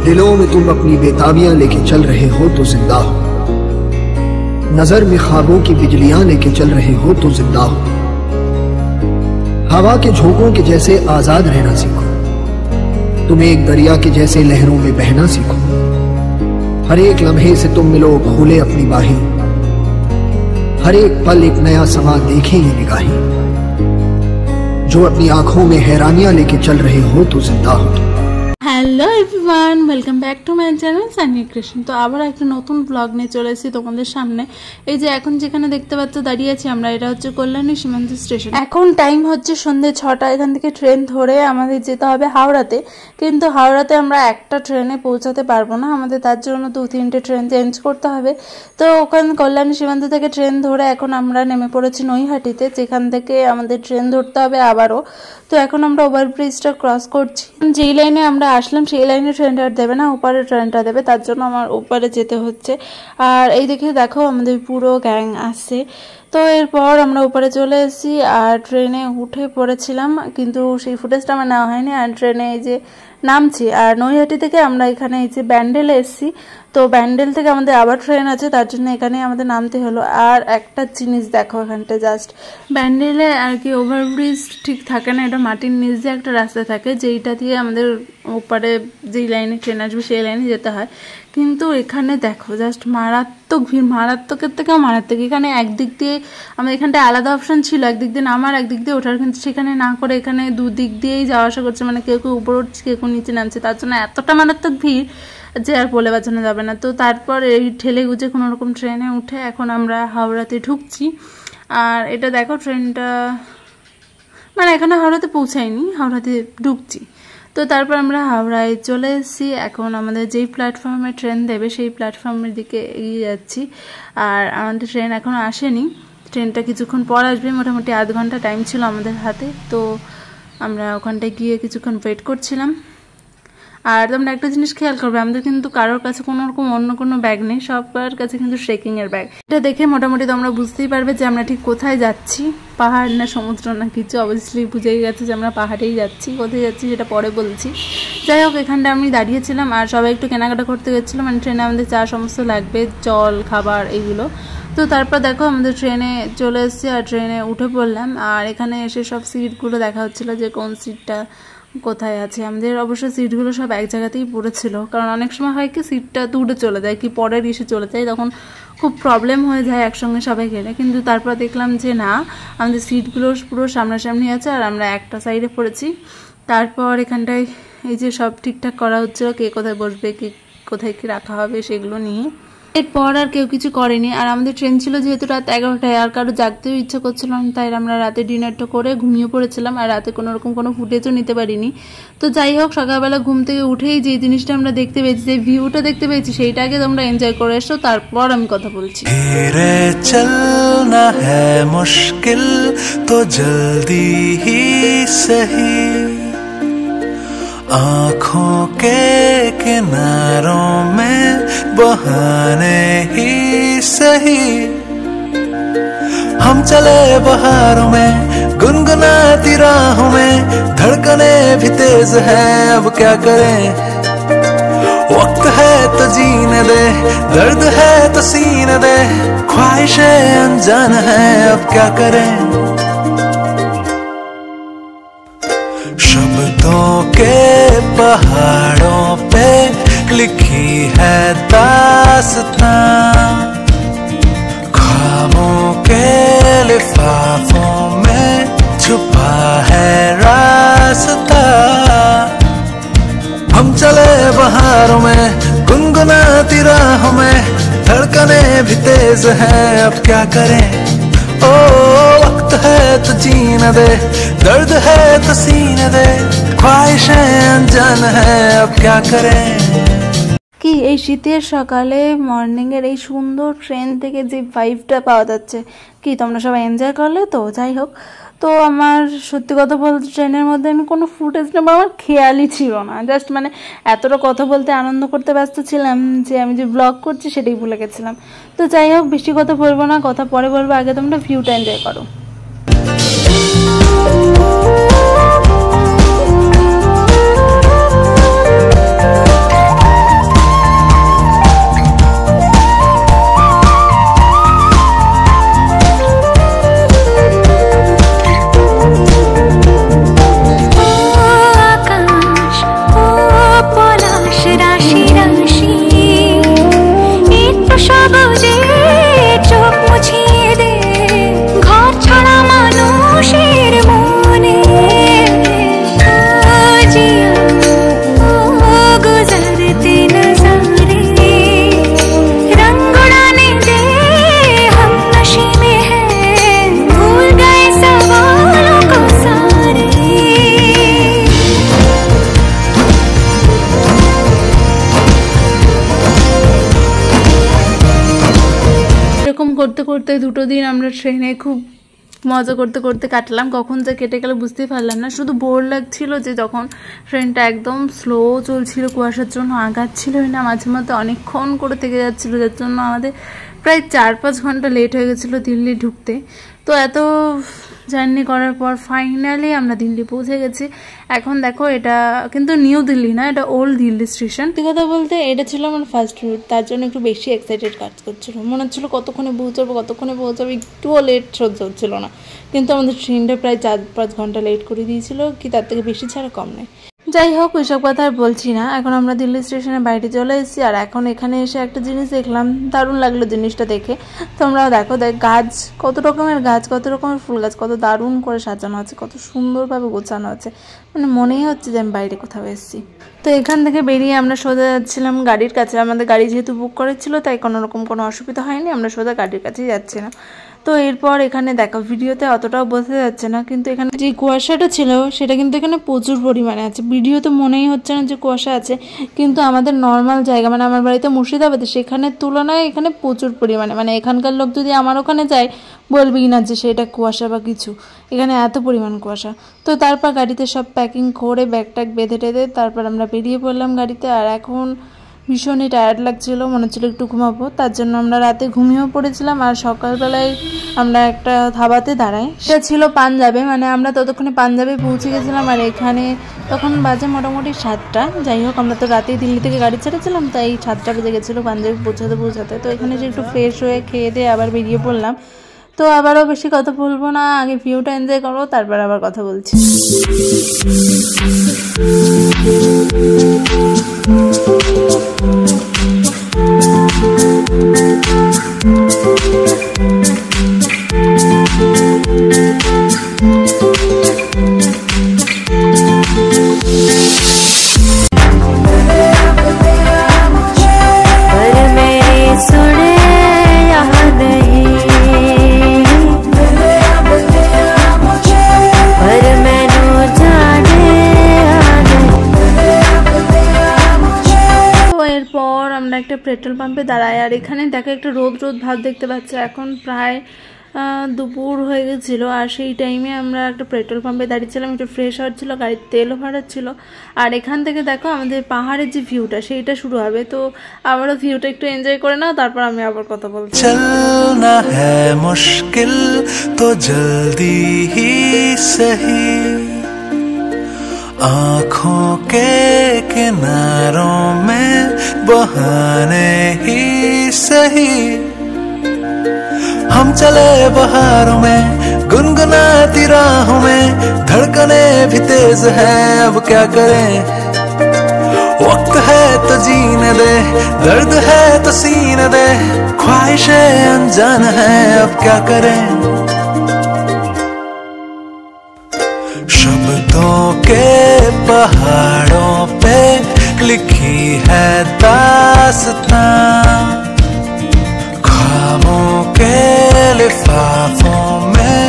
दिलों में तुम अपनी बेताबियां लेके चल रहे हो तो जिंदा हो, नजर में ख्वाबों की बिजलियां लेके चल रहे हो तो जिंदा हो। हवा के झोंकों के जैसे आजाद रहना सीखो, तुम एक दरिया के जैसे लहरों में बहना सीखो। हर एक लम्हे से तुम मिलो खोले अपनी बाहें, हर एक पल एक नया समा देखें ये निगाहें। जो अपनी आंखों में हैरानियां लेके चल रहे हो तो जिंदा हो। Hello everyone, welcome back to my channel Sunny creation. তো আবার একটা নতুন ব্লগ নিয়ে চলে এসেছি তোমাদের সামনে। এই যে এখন যেখানে দেখতে পাচ্ছ দাঁড়িয়ে আছি আমরা, এটা হচ্ছে কল্যাণী সীমান্ত স্টেশন। এখন টাইম হচ্ছে সন্ধ্যে 6টা। এখান থেকে ট্রেন ধরে আমাদের যেতে হবে হাওড়াতে, কিন্তু হাওড়াতে আমরা একটা ট্রেনে পৌঁছাতে পারবো না, আমাদের তার জন্য 2-3টে ট্রেন চেঞ্জ করতে হবে। তো ওখানে কল্যাণী সীমান্ত থেকে ট্রেন ধরে এখন আমরা নেমে পড়েছি নৈহাটিতে, যেখান থেকে আমাদের ট্রেন ধরতে হবে আবারও। তো এখন আমরা ওভারব্রিজটা ক্রস করছি। যেই লাইনে আমরা আসলাম সেই লাইনে ট্রেনটা দেবে না, ওপারে ট্রেনটা দেবে, তার জন্য আমার ওপারে যেতে হচ্ছে। আর এই দিকে দেখো আমাদের পুরো গ্যাং আসছে। তো এরপর আমরা উপরে চলে এসেছি আর ট্রেনে উঠে পড়েছিলাম, কিন্তু সেই ফুটেজটা আমার নেওয়া হয়নি। আর ট্রেনে এই যে নামছি, আর নৈহাটি থেকে আমরা এখানে এই যে ব্যান্ডেলে এসেছি। তো ব্যান্ডেল থেকে আমাদের আবার ট্রেন আছে, তার জন্য এখানে আমাদের নামতে হলো। আর একটা জিনিস দেখো, এখানটা জাস্ট ব্যান্ডেলে আর কি ওভারব্রিজ ঠিক থাকে না, এটা মাটির নিচ দিয়ে একটা রাস্তা থাকে, যেইটা দিয়ে আমাদের ওপারে যেই লাইনে ট্রেন আসবে সেই লাইনে যেতে হয়। কিন্তু এখানে দেখো জাস্ট মারাত্মক ভিড়, মারাত্মকের থেকেও মারাত্মক। এখানে একদিক দিয়ে আমাদের এখানটায় আলাদা অপশন ছিল, একদিক দিয়ে নামার একদিক দিয়ে ওঠার, কিন্তু সেখানে না করে এখানে দুদিক দিয়েই যাওয়া আসা করছে, মানে কেউ কেউ উপরে উঠছে কেউ কেউ নিচে নামছে, তার জন্য এতটা মারাত্মক ভিড় যে আর বলে বাঁচানো যাবে না। তো তারপর এই ঠেলে গুজে কোনো রকম ট্রেনে উঠে এখন আমরা হাওড়াতে ঢুকছি। আর এটা দেখো ট্রেনটা মানে এখানে হাওড়াতে পৌঁছায়নি, হাওড়াতে ঢুকছি। তো তারপর আমরা হাওড়ায় চলে এসেছি। এখন আমাদের যেই প্ল্যাটফর্মে ট্রেন দেবে সেই প্ল্যাটফর্মের দিকে এগিয়ে যাচ্ছি। আর আমাদের ট্রেন এখনও আসেনি, ট্রেনটা কিছুক্ষণ পর আসবে, মোটামুটি আধ ঘন্টা টাইম ছিল আমাদের হাতে। তো আমরা ওখানটায় গিয়ে কিছুক্ষণ ওয়েট করছিলাম। আর তোমরা একটা জিনিস খেয়াল করবে, আমাদের কিন্তু কারোর কাছে কোনো রকম অন্য কোনো ব্যাগ নেই, সবার কাছে কিন্তু ট্রেকিংয়ের ব্যাগ। এটা দেখে মোটামুটি তোমরা বুঝতেই পারবে যে আমরা ঠিক কোথায় যাচ্ছি, পাহাড় না সমুদ্র না কিছু। অবভিয়াসলি বুঝেই গেছে যে আমরা পাহাড়েই যাচ্ছি, কোথায় যাচ্ছি সেটা পরে বলছি। যাই হোক, এখানটা আমি দাঁড়িয়েছিলাম আর সবাই একটু কেনাকাটা করতে গেছিলাম, মানে ট্রেনে আমাদের চা সমস্ত লাগবে, জল খাবার এইগুলো। তো তারপর দেখো আমাদের ট্রেনে চলে এসেছি আর ট্রেনে উঠে পড়লাম। আর এখানে এসে সব সিটগুলো দেখা হচ্ছিলো যে কোন সিটটা কোথায় আছে। আমাদের অবশ্য সিটগুলো সব এক জায়গাতেই পড়েছিল, কারণ অনেক সময় হয় কি সিটটা দূরে চলে যায়, কি পরের ইসে চলে যায়, তখন খুব প্রবলেম হয়ে যায় একসঙ্গে সবাই গেলে। কিন্তু তারপর দেখলাম যে না, আমাদের সিটগুলো পুরো সামনাসামনি আছে আর আমরা একটা সাইডে পড়েছি। তারপর এখানটায় এই যে সব ঠিকঠাক করা হচ্ছিল, কে কোথায় বসবে, কে কোথায় কি রাখা হবে সেগুলো নিয়ে। এরপর আর কেউ কিছু করেনি। আর আমাদের ট্রেন ছিল যেহেতু রাত 11টায়, আর কারো জাগতেও ইচ্ছা করছিল না, তাই আমরা রাতে ডিনারটা করে ঘুমিয়ে পড়েছিলাম। আর রাতে কোনো রকম কোনো ফুটেজও নিতে পারিনি। তো যাই হোক, সকালবেলা ঘুম থেকে উঠেই যে জিনিসটা আমরা দেখতে পেয়েছি, যে ভিউটা দেখতে পেয়েছি, সেইটা আগে তোমরা এনজয় করে এসো, তারপর আমি কথা বলছি। चलना है मुश्किल तो जल्दी ही सही, आँखों के किनारों में बहाने ही सही। हम चले बहारों में गुनगुनाती राहों में, धड़कने भी तेज है अब क्या करें। वक्त है तो जीने दे, दर्द है तो सीने दे, ख्वाहिशें अनजान है अब क्या करें। शब्दों के पहाड़ों पे लिखी है दास्तां, ख्वाबों के लिफाफों में छुपा है रास्ता। हम चले बहारों में गुनगुनाती राहों में, धड़कने भी तेज है अब क्या करें। ओ वक्त है तो जीने दे, दर्द है तो सीने दे, ख्वाहिशें अनजान है अब क्या करें। কি এই শীতের সকালে মর্নিং এর এই সুন্দর ট্রেন থেকে যে ভাইবটা পাওয়া যাচ্ছে, কি তোমরা সবাই এনজয় করলে? তো যাই হোক, তো আমার সত্যি কথা বলতে ট্রেনের মধ্যে আমি কোনো ফুটেজ নেবো আমার খেয়ালই ছিল না, জাস্ট মানে এতটা কথা বলতে আনন্দ করতে ব্যস্ত ছিলাম যে আমি যে ব্লগ করছি সেটাই ভুলে গেছিলাম। তো যাই হোক, বেশি কথা বলবো না, কথা পরে বলবো, আগে তোমরা ভিউটা এনজয় করো। মুছিয়ে দে ঘর ছাড়া মানুষের মনে জিয়া ও গুজরতে নজারে रंग उड़ाने दे हम नशे में हैं भूल गए सवालों को सारे এরকম করতে করতে দুটো দিন আমরা ট্রেনে খুব মজা করতে করতে কাটলাম। কখন যে কেটে গেল বুঝতেই পারলাম না। শুধু বোর লাগছিল যে যখন ট্রেনটা একদম স্লো চলছিল, কুয়াশার জন্য আগাচ্ছিলই না, মাঝে মধ্যে অনেকক্ষণ করে থেকে যাচ্ছিল, যার জন্য আমাদের প্রায় 4-5 ঘন্টা লেট হয়ে গেছিলো দিল্লি ঢুকতে। তো এত জার্নি করার পর ফাইনালি আমরা দিল্লি পৌঁছে গেছি। এখন দেখো এটা কিন্তু নিউ দিল্লি না, এটা ওল্ড দিল্লি স্টেশন। সত্যি কথা বলতে এটা ছিল আমার ফার্স্ট রুট, তার জন্য একটু বেশি এক্সাইটেড কাজ করছিল। মনে হচ্ছিল কতক্ষণে পৌঁছাবো, একটুও লেট সহ্য হচ্ছিল না। কিন্তু আমাদের ট্রেনটা প্রায় 4-5 ঘন্টা লেট করে দিয়েছিল, কি তার থেকে বেশি ছাড়া কম নেই। যাই হোক, ওইসব কথা আর বলছি না। এখন আমরা দিল্লি স্টেশনের বাইরে চলে এসেছি। আর এখন এখানে এসে একটা জিনিস দেখলাম, দারুণ লাগলো জিনিসটা দেখে। তোমরাও দেখো, গাছ, কত রকমের গাছ, কত রকমের ফুল গাছ, কত দারুণ করে সাজানো আছে, কত সুন্দরভাবে গোছানো আছে, মানে মনেই হচ্ছে যে আমি বাইরে কোথাও এসেছি। তো এখান থেকে বেরিয়ে আমরা সোজা যাচ্ছিলাম গাড়ির কাছে। আমাদের গাড়ি যেহেতু বুক করেছিল তাই কোনো অসুবিধা হয়নি, আমরা সোজা গাড়ির কাছেই যাচ্ছিলাম। তো এরপর এখানে দেখো, ভিডিওতে অতটাও বোঝা যাচ্ছে না, কিন্তু এখানে যে কুয়াশাটা ছিল সেটা কিন্তু এখানে প্রচুর পরিমাণে আছে। ভিডিওতে মনেই হচ্ছে না যে কুয়াশা আছে, কিন্তু আমাদের নর্মাল জায়গা, মানে আমার বাড়িতে মুর্শিদাবাদে, সেখানের তুলনায় এখানে প্রচুর পরিমাণে, মানে এখানকার লোক যদি আমার ওখানে যায় বলবেই না যে সেটা কুয়াশা বা কিছু, এখানে এত পরিমাণ কুয়াশা। তো তারপর গাড়িতে সব প্যাকিং করে ব্যাগ ট্যাগ বেঁধে টেঁধে তারপর আমরা বেরিয়ে পড়লাম গাড়িতে। আর এখন ভীষণই টায়ার্ড লাগছিল, মনে হচ্ছিল একটু ঘুমাবো, তার জন্য আমরা রাতে ঘুমিয়েও পড়েছিলাম। আর সকালবেলায় আমরা একটা ধাবাতে দাঁড়াই, সেটা ছিল পাঞ্জাবে, মানে আমরা ততক্ষণে পাঞ্জাবে পৌঁছে গেছিলাম। আর এখানে তখন বাজে মোটামুটি 7টা। যাই হোক, আমরা তো রাতেই দিল্লি থেকে গাড়ি ছেড়েছিলাম, তাই 7টা বেজে গেছিলো পাঞ্জাবে পৌঁছাতে। তো এখানে যে একটু ফ্রেশ হয়ে খেয়ে দিয়ে আবার বেরিয়ে পড়লাম। তো আবারও বেশি কথা বলবো না, আগে ভিউটা এনজয় করো, তারপর আবার কথা বলছি। একটা পেট্রোল পাম্পে দাঁড়ায়। আর এখানে দেখো একটা রোদ ভাব দেখতে পাচ্ছ। এখন প্রায় দুপুর হয়ে গেছিল, আর সেই টাইমে আমরা একটা পেট্রোল পাম্পে দাঁড়িয়েছিলাম, একটু ফ্রেশ হওয়ার ছিল, গাড়ির তেলও ভরাচ্ছিল। আর এখান থেকে দেখো আমাদের পাহাড়ের যে ভিউটা সেইটা শুরু হবে। তো আবারও ভিউটা একটু এনজয় করে নাও, তারপর আমি আবার কথা বলছি। চলনা হ্যায় মুশকিল তো জলদি হি সহি आँखों के किनारों में बहाने ही सही हम चले बहारों में गुनगुनाती राहों में धड़कने भी तेज है अब क्या करें वक्त है तो जीने दे दर्द है तो सीने दे ख्वाहिशें अनजान है अब क्या करें शब्दों के पहाड़ों पे लिखी है दास्तां ख्वाबों के लिफाफों में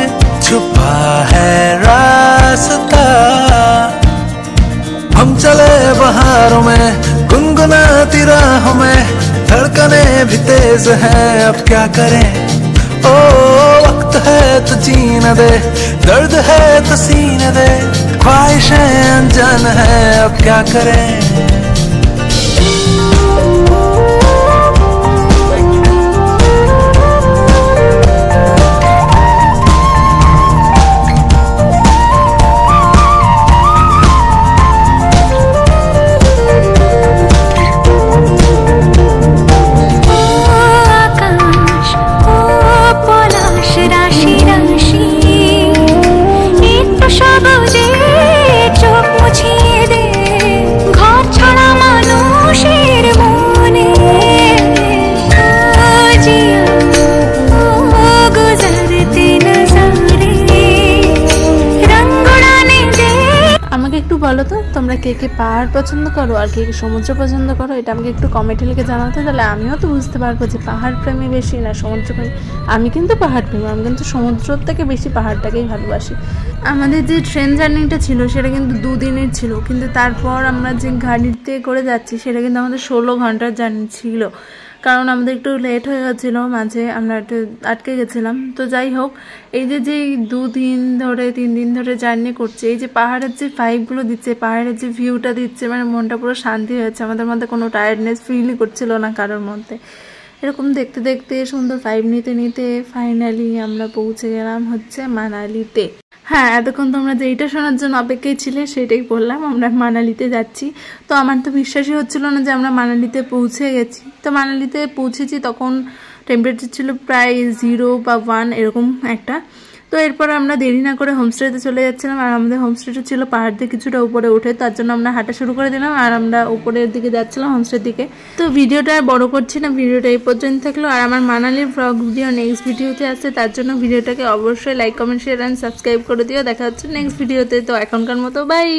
छुपा है रास्ता हम चले बहारों में गुनगुनाती राहों में धड़कने भी तेज है अब क्या करें ओ वक्त है तो जीने दे दर्द है तो सीने दे ख्वाहिशें अनजान है अब क्या करें সবুজে চোখ মুছিয়ে দে ঘর কে কে পাহাড় পছন্দ করো আর কে কে সমুদ্র পছন্দ করো, এটা আমাকে একটু কমেন্টে লিখে জানাতে, তাহলে আমিও তো বুঝতে পারবো যে পাহাড় প্রেমী বেশি না সমুদ্র প্রেমী। আমি কিন্তু পাহাড় প্রেমী, আমি কিন্তু সমুদ্রের থেকে বেশি পাহাড়টাকেই ভালোবাসি। আমাদের যে ট্রেন জার্নিটা ছিল সেটা কিন্তু 2 দিনের ছিল, কিন্তু তারপর আমরা যে গাড়িতে করে যাচ্ছি সেটা কিন্তু আমাদের 16 ঘন্টার জার্নি ছিল, কারণ আমাদের একটু লেট হয়ে গেছিলো, মাঝে আমরা একটু আটকে গেছিলাম। তো যাই হোক, এই যে 2 দিন ধরে 3 দিন ধরে জার্নি করছে, এই যে পাহাড়ের যে ভাইবগুলো দিচ্ছে, পাহাড়ের যে ভিউটা দিচ্ছে, মানে মনটা পুরো শান্তি হয়েছে, আমাদের মধ্যে কোনো টায়ার্ডনেস ফিলই করছিল না কারোর মধ্যে। এরকম দেখতে দেখতে সুন্দর ভাইব নিতে নিতে ফাইনালি আমরা পৌঁছে গেলাম হচ্ছে মানালিতে। হ্যাঁ, এতক্ষণ তোমরা যেইটা শোনার জন্য অপেক্ষায় ছিলে সেটাই বললাম, আমরা মানালিতে যাচ্ছি। তো আমার তো বিশ্বাসই হচ্ছিল না যে আমরা মানালিতে পৌঁছে গেছি। তো মানালিতে পৌঁছেছি, তখন টেম্পারেচার ছিল প্রায় 0 বা 1 এরকম একটা। তো এরপর আমরা দেরি না করে হোমস্টেতে চলে যাচ্ছিলাম, আর আমাদের হোমস্টেটা ছিল পাহাড় দিয়ে কিছুটা উপরে উঠে, তার জন্য আমরা হাঁটা শুরু করে দিলাম আর আমরা উপরের দিকে যাচ্ছিলাম হোমস্টের দিকে। তো ভিডিওটা আর বড় করছি না, ভিডিওটা এই পর্যন্ত থাকলো। আর আমার মানালির ব্লগ ভিডিও নেক্সট ভিডিওতে আসছে, তার জন্য ভিডিওটাকে অবশ্যই like comment share and subscribe করে দিও। দেখা হচ্ছে নেক্সট ভিডিওতে। তো এখনকার মতো বাই।